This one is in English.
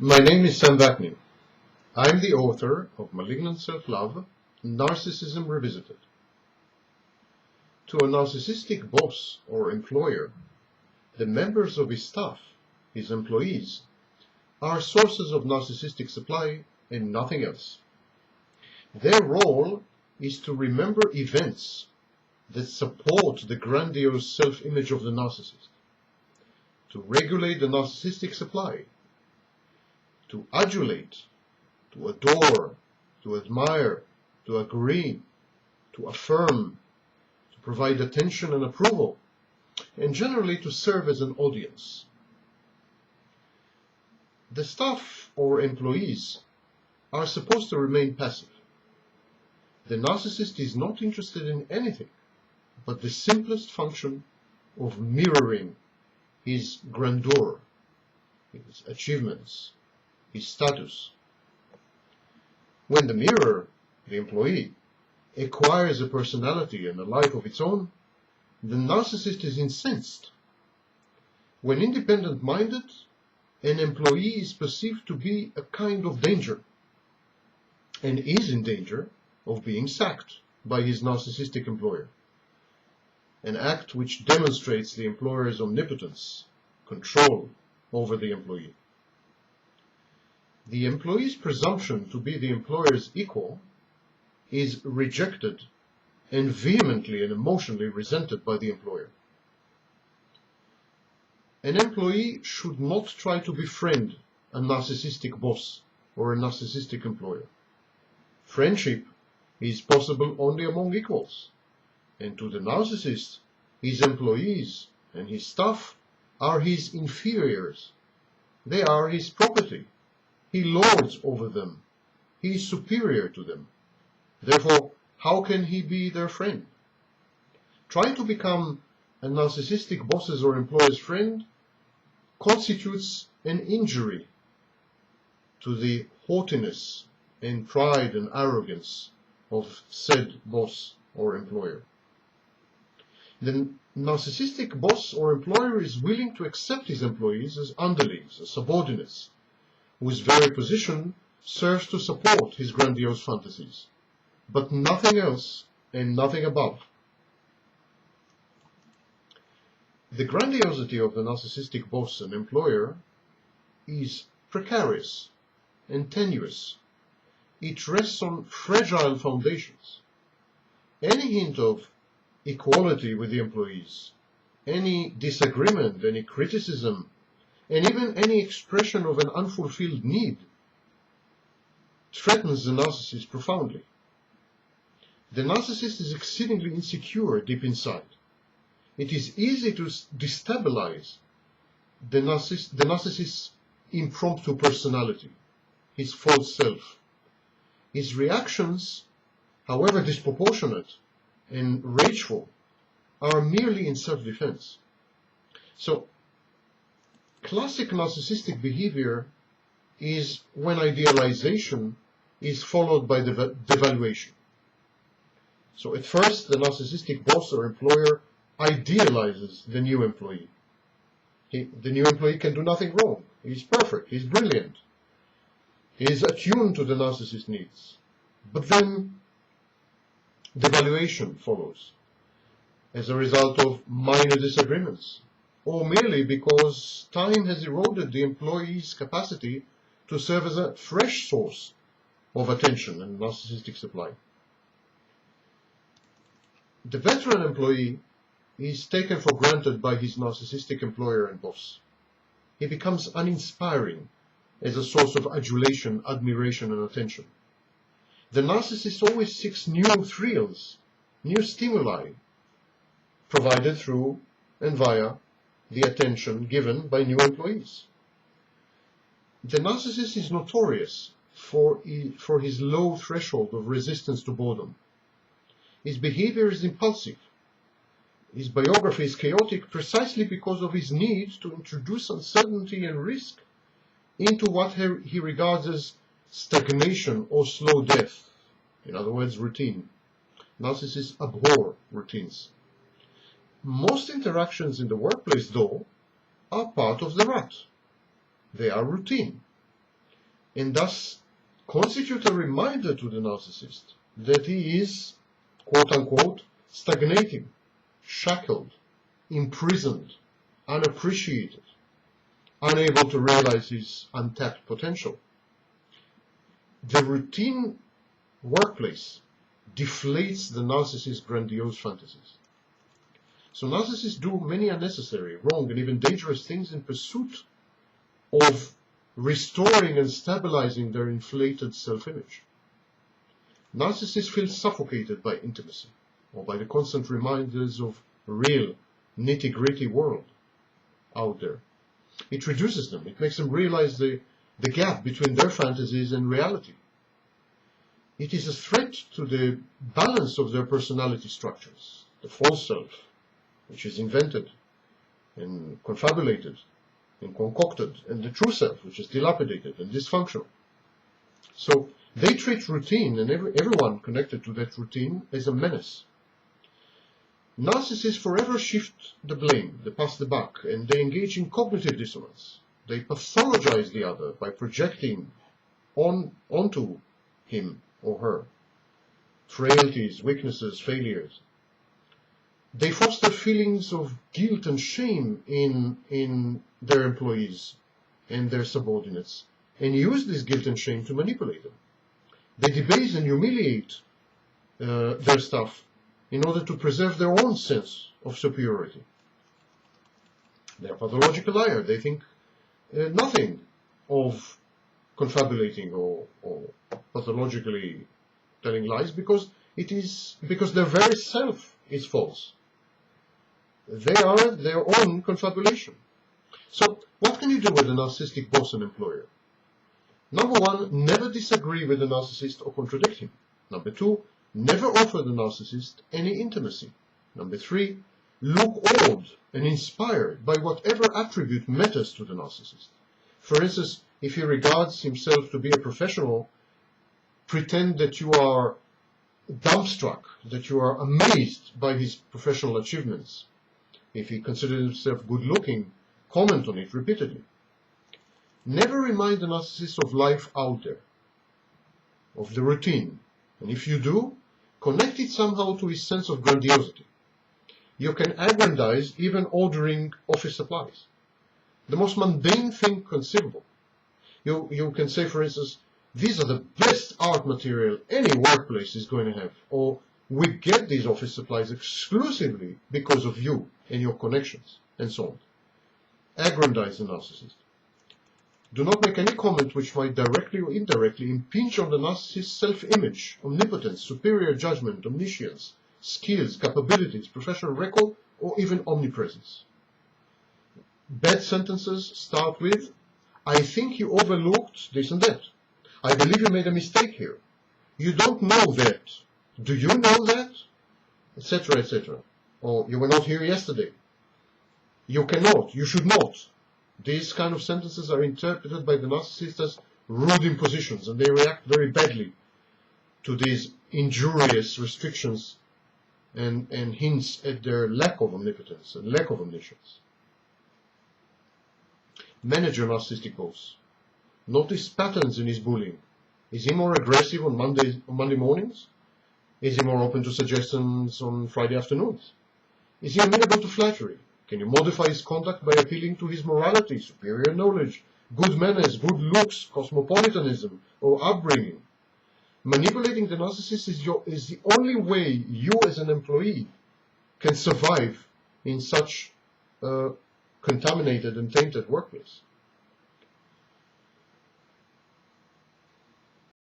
My name is Sam Vaknin. I'm the author of Malignant Self-Love, Narcissism Revisited. To a narcissistic boss or employer, the members of his staff, his employees, are sources of narcissistic supply and nothing else. Their role is to remember events that support the grandiose self-image of the narcissist, to regulate the narcissistic supply, to adulate, to adore, to admire, to agree, to affirm, to provide attention and approval, and generally to serve as an audience. The staff or employees are supposed to remain passive. The narcissist is not interested in anything but the simplest function of mirroring his grandeur, his achievements, his status. When the mirror, the employee, acquires a personality and a life of its own, the narcissist is incensed. When independent-minded, an employee is perceived to be a kind of danger, and is in danger of being sacked by his narcissistic employer, an act which demonstrates the employer's omnipotence, control over the employee. The employee's presumption to be the employer's equal is rejected and vehemently and emotionally resented by the employer. An employee should not try to befriend a narcissistic boss or a narcissistic employer. Friendship is possible only among equals, and to the narcissist, his employees and his staff are his inferiors. They are his property. He lords over them. He is superior to them. Therefore, how can he be their friend? Trying to become a narcissistic boss's or employer's friend constitutes an injury to the haughtiness and pride and arrogance of said boss or employer. The narcissistic boss or employer is willing to accept his employees as underlings, as subordinates, whose very position serves to support his grandiose fantasies, but nothing else and nothing above. The grandiosity of the narcissistic boss and employer is precarious and tenuous. It rests on fragile foundations. Any hint of equality with the employees, any disagreement, any criticism, and even any expression of an unfulfilled need threatens the narcissist profoundly. The narcissist is exceedingly insecure deep inside. It is easy to destabilize the narcissist's impromptu personality, his false self. His reactions, however disproportionate and rageful, are merely in self-defense. So, classic narcissistic behavior is when idealization is followed by devaluation. So at first, the narcissistic boss or employer idealizes the new employee. The new employee can do nothing wrong. He's perfect. He's brilliant. He is attuned to the narcissist's needs. But then devaluation follows as a result of minor disagreements, or merely because time has eroded the employee's capacity to serve as a fresh source of attention and narcissistic supply. The veteran employee is taken for granted by his narcissistic employer and boss. He becomes uninspiring as a source of adulation, admiration, and attention. The narcissist always seeks new thrills, new stimuli, provided through and via the attention given by new employees. The narcissist is notorious for his low threshold of resistance to boredom. His behavior is impulsive. His biography is chaotic precisely because of his need to introduce uncertainty and risk into what he regards as stagnation or slow death. In other words, routine. Narcissists abhor routines. Most interactions in the workplace, though, are part of the rut. They are routine. and thus constitute a reminder to the narcissist that he is, quote-unquote, stagnating, shackled, imprisoned, unappreciated, unable to realize his untapped potential. The routine workplace deflates the narcissist's grandiose fantasies. So narcissists do many unnecessary, wrong, and even dangerous things in pursuit of restoring and stabilizing their inflated self-image. Narcissists feel suffocated by intimacy, or by the constant reminders of real, nitty-gritty world out there. It reduces them. It makes them realize the gap between their fantasies and reality. It is a threat to the balance of their personality structures, the false self, which is invented and confabulated and concocted, and the true self, which is dilapidated and dysfunctional. So they treat routine and everyone connected to that routine as a menace. Narcissists forever shift the blame, they pass the buck, and they engage in cognitive dissonance. They pathologize the other by projecting onto him or her frailties, weaknesses, failures. They foster feelings of guilt and shame in their employees and their subordinates, and use this guilt and shame to manipulate them. They debase and humiliate their staff in order to preserve their own sense of superiority. They are pathological liars. They think nothing of confabulating or pathologically telling lies because their very self is false. They are their own confabulation. So what can you do with a narcissistic boss and employer? Number one, never disagree with the narcissist or contradict him. Number two, never offer the narcissist any intimacy. Number three, look awed and inspired by whatever attribute matters to the narcissist. For instance, if he regards himself to be a professional, pretend that you are dumbstruck, that you are amazed by his professional achievements. If he considers himself good-looking, comment on it repeatedly. Never remind the narcissist of life out there, of the routine. And if you do, connect it somehow to his sense of grandiosity. You can aggrandize even ordering office supplies. The most mundane thing conceivable. You can say, for instance, these are the best art material any workplace is going to have. Or we get these office supplies exclusively because of you and your connections, and so on. Aggrandize the narcissist. Do not make any comment which might directly or indirectly impinge on the narcissist's self-image, omnipotence, superior judgment, omniscience, skills, capabilities, professional record, or even omnipresence. Bad sentences start with, I think you overlooked this and that. I believe you made a mistake here. You don't know that. Do you know that? Etc., etc. Or you were not here yesterday. You cannot. You should not. These kind of sentences are interpreted by the narcissist as rude impositions, and they react very badly to these injurious restrictions and hints at their lack of omnipotence and lack of omniscience. Manage your narcissistic boss. Notice patterns in his bullying. Is he more aggressive on Monday mornings? Is he more open to suggestions on Friday afternoons? Is he amenable to flattery? Can you modify his conduct by appealing to his morality, superior knowledge, good manners, good looks, cosmopolitanism, or upbringing? Manipulating the narcissist is the only way you as an employee can survive in such a contaminated and tainted workplace.